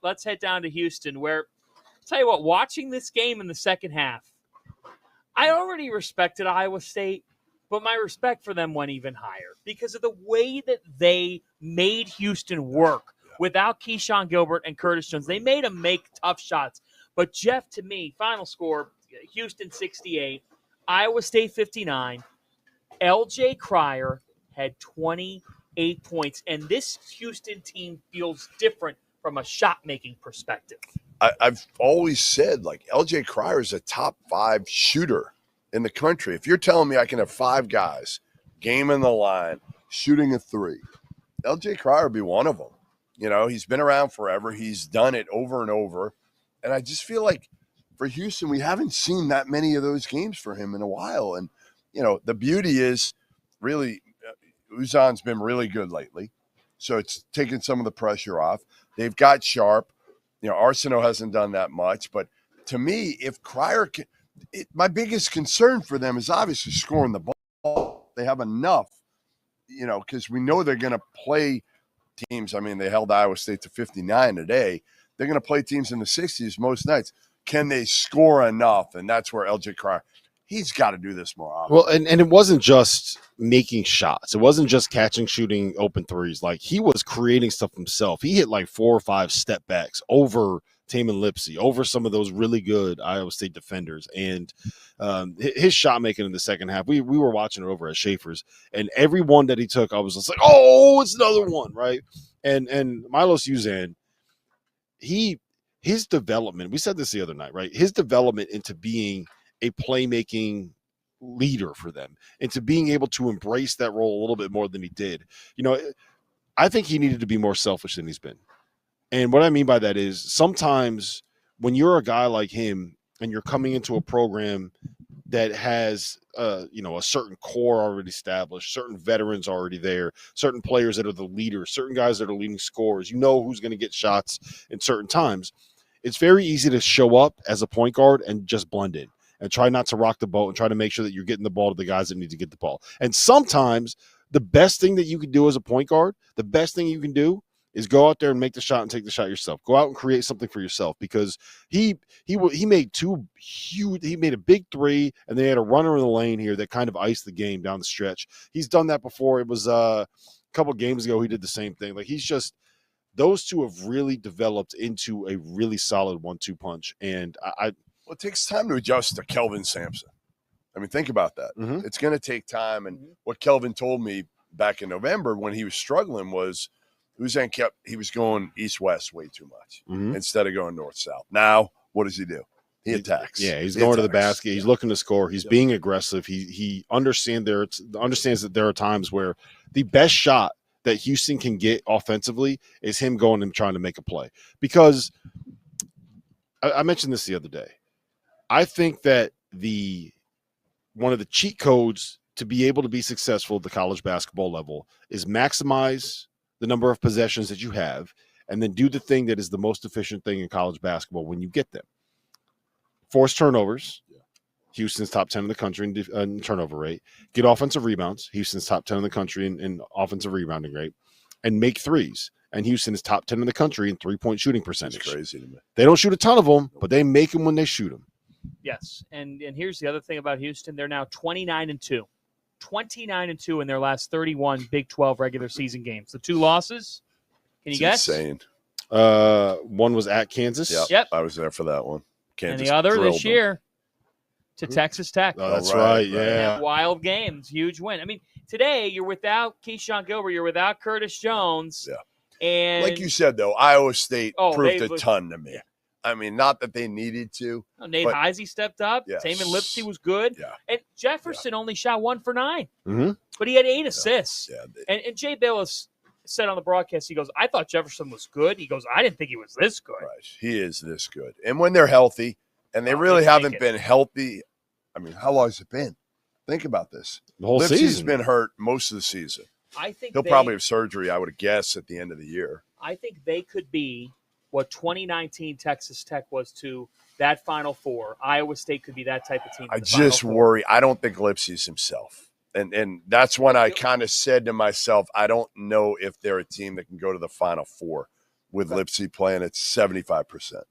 let's head down to Houston, where, I'll tell you what, watching this game in the second half, I already respected Iowa State, but my respect for them went even higher because of the way that they made Houston work without Keyshawn Gilbert and Curtis Jones. They made them make tough shots. But, Jeff, to me, final score, Houston 68, Iowa State 59. LJ Cryer had 28 points, and this Houston team feels different from a shot-making perspective. I've always said, like, LJ Cryer is a top 5 shooter in the country. If you're telling me I can have 5 guys, game in the line, shooting a 3, LJ Cryer would be one of them. You know, he's been around forever. He's done it over and over. And I just feel like for Houston, we haven't seen that many of those games for him in a while. And, you know, the beauty is really Uzan's been really good lately. So it's taken some of the pressure off. They've got Sharp. You know, Arsenault hasn't done that much. But to me, if Cryer can – my biggest concern for them is obviously scoring the ball. They have enough, you know, because we know they're going to play teams. I mean, they held Iowa State to 59 today. They're going to play teams in the 60s most nights. Can they score enough? And that's where LJ Cryer – he's got to do this more often. Well, and it wasn't just making shots. It wasn't just catching, shooting open threes. Like, he was creating stuff himself. He hit like 4 or 5 step backs over Tamin Lipsey, over some of those really good Iowa State defenders. And his shot making in the second half, we were watching it over at Schaefer's, and every one that he took, I was just like, oh, it's another one, right? And Milos Uzan, his development, we said this the other night, right? His development into being a playmaking leader for them and to being able to embrace that role a little bit more than he did. You know, I think he needed to be more selfish than he's been. And what I mean by that is sometimes when you're a guy like him and you're coming into a program that has, you know, a certain core already established, certain veterans already there, certain players that are the leaders, certain guys that are leading scorers, you know who's going to get shots in certain times. It's very easy to show up as a point guard and just blend in and try not to rock the boat and try to make sure that you're getting the ball to the guys that need to get the ball. And sometimes the best thing that you can do as a point guard, the best thing you can do is go out there and make the shot and take the shot yourself. Go out and create something for yourself, because he made 2 huge – he made a big 3, and they had a runner in the lane here that kind of iced the game down the stretch. He's done that before. It was a couple of games ago he did the same thing. Like, he's just – those two have really developed into a really solid 1-2 punch. And well, it takes time to adjust to Kelvin Sampson. I mean, think about that. Mm-hmm. It's going to take time. And what Kelvin told me back in November when he was struggling was Uzan he was going east-west way too much instead of going north-south. Now, what does he do? He attacks. Yeah, he's going to the basket. He's looking to score. He's being aggressive. He understands that there are times where the best shot that Houston can get offensively is him going and trying to make a play. Because I mentioned this the other day. I think that one of the cheat codes to be able to be successful at the college basketball level is maximize the number of possessions that you have and then do the thing that is the most efficient thing in college basketball when you get them. Force turnovers. Houston's top 10 in the country in turnover rate. Get offensive rebounds. Houston's top 10 in the country in offensive rebounding rate. And make threes. And Houston is top 10 in the country in three-point shooting percentage. That's crazy to me. They don't shoot a ton of them, but they make them when they shoot them. Yes, and here's the other thing about Houston. They're now 29-2. 29-2 in their last 31 Big 12 regular season games. The 2 losses, can you guess? Insane. One was at Kansas. Yep. I was there for that one. Kansas and the other this them. year to Texas Tech. Oh, that's right. Yeah. Wild games, huge win. I mean, today you're without Keyshawn Gilbert, you're without Curtis Jones. Yeah. And like you said, though, Iowa State proved a ton to me. Yeah. I mean, not that they needed to. Nate Heisey stepped up. Yes. Tamin Lipsey was good. Yeah. And Jefferson only shot 1 for 9. Mm-hmm. But he had 8 assists. Yeah. And Jay Billis said on the broadcast, he goes, I thought Jefferson was good. He goes, I didn't think he was this good. Right. He is this good. And when they're healthy, and they really haven't been healthy, I mean, how long has it been? Think about this. The whole Lipsey's season. been hurt most of the season. I think he'll probably have surgery, I would guess, at the end of the year. I think they could be what 2019 Texas Tech was to that Final Four. Iowa State could be that type of team. I just worry. I don't think Lipsey's himself. And that's when I kind of said to myself, I don't know if they're a team that can go to the Final Four with Lipsy playing at 75%.